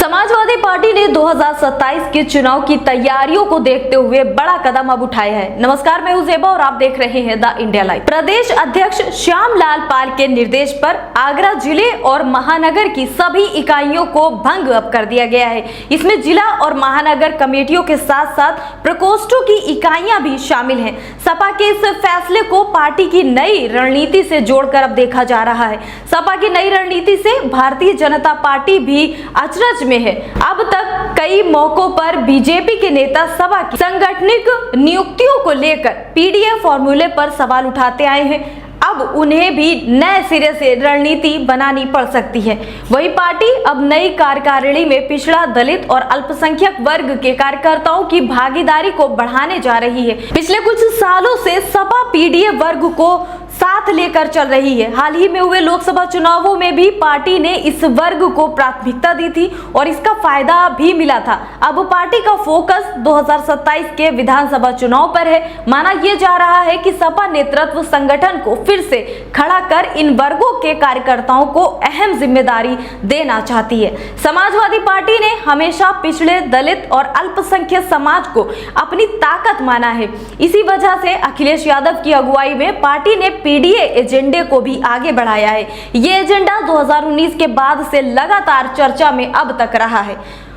Samajwadi party ने 2027 के चुनाव की तैयारियों को देखते हुए बड़ा कदम अब उठाया है। नमस्कार, मैं हूं ज़ेबा और आप देख रहे हैं द इंडिया लाइव। प्रदेश अध्यक्ष श्यामलाल पाल के निर्देश पर आगरा जिले और महानगर की सभी इकाइयों को भंग अब कर दिया गया है। इसमें जिला और महानगर कमेटियों के साथ साथ प्रकोष्ठों की इकाइयां भी शामिल हैं। सपा के इस फैसले को पार्टी की नई रणनीति से जोड़कर अब देखा जा रहा है। सपा की नई रणनीति से भारतीय जनता पार्टी भी अचरज में है। अब तक कई मौकों पर बीजेपी के नेता सपा की सांगठनिक नियुक्तियों को लेकर पीडीएफ फॉर्मूले पर सवाल उठाते आए हैं। अब उन्हें भी नए सिरे से रणनीति बनानी पड़ सकती है। वही पार्टी अब नई कार्यकारिणी में पिछड़ा, दलित और अल्पसंख्यक वर्ग के कार्यकर्ताओं की भागीदारी को बढ़ाने जा रही है। पिछले कुछ सालों से सपा पीडीएफ वर्ग को साथ लेकर चल रही है। हाल ही में हुए लोकसभा चुनावों में भी पार्टी ने इस वर्ग को प्राथमिकता दी थी और इसका फायदा भी मिला था। अब पार्टी का फोकस 2027 के विधानसभा चुनाव पर है। माना यह जा रहा है कि सपा नेतृत्व संगठन को फिर से खड़ा कर इन वर्गों के कार्यकर्ताओं को अहम जिम्मेदारी देना चाहती है। समाजवादी पार्टी ने हमेशा पिछड़े, दलित और अल्पसंख्यक समाज को अपनी ताकत माना है। इसी वजह से अखिलेश यादव की अगुवाई में पार्टी ने पीडीए एजेंडे को भी आगे बढ़ाया है। ये एजेंडा 2019 के बाद से लगातार चर्चा में अब तक रहा है।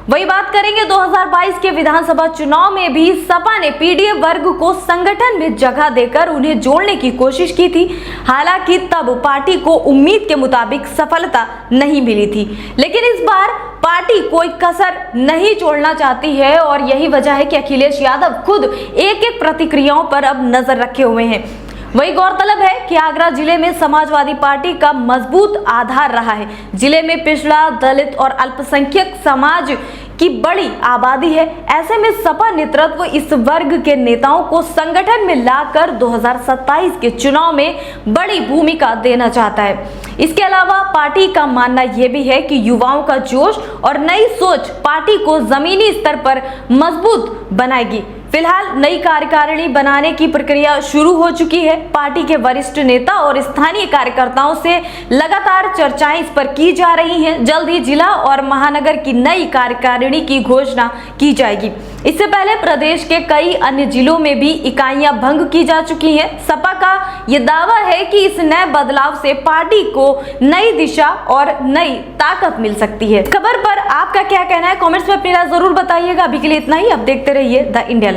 वही बात करेंगे 2022 के विधानसभा चुनाव में भी सपा ने पीडीए वर्ग को संगठन में जगह देकर उन्हें जोड़ने की कोशिश की थी। हालांकि तब पार्टी को उम्मीद के मुताबिक सफलता नहीं मिली थी, लेकिन इस बार पार्टी कोई कसर नहीं छोड़ना चाहती है और यही वजह है कि अखिलेश यादव खुद एक एक प्रतिक्रियाओं पर अब नजर रखे हुए हैं। वही गौरतलब है कि आगरा जिले में समाजवादी पार्टी का मजबूत आधार रहा है। जिले में पिछड़ा, दलित और अल्पसंख्यक समाज की बड़ी आबादी है। ऐसे में सपा नेतृत्व इस वर्ग के नेताओं को संगठन में लाकर 2027 के चुनाव में बड़ी भूमिका देना चाहता है। इसके अलावा पार्टी का मानना यह भी है कि युवाओं का जोश और नई सोच पार्टी को जमीनी स्तर पर मजबूत बनाएगी। फिलहाल नई कार्यकारिणी बनाने की प्रक्रिया शुरू हो चुकी है। पार्टी के वरिष्ठ नेता और स्थानीय कार्यकर्ताओं से लगातार चर्चाएं इस पर की जा रही हैं। जल्द ही जिला और महानगर की नई कार्यकारिणी की घोषणा की जाएगी। इससे पहले प्रदेश के कई अन्य जिलों में भी इकाइयां भंग की जा चुकी हैं। सपा का यह दावा है कि इस नए बदलाव से पार्टी को नई दिशा और नई ताकत मिल सकती है। खबर पर आपका क्या कहना है? कमेंट्स में अपनी राय जरूर बताइएगा। अभी के लिए इतना ही। अब देखते रहिए द इंडिया लाइव।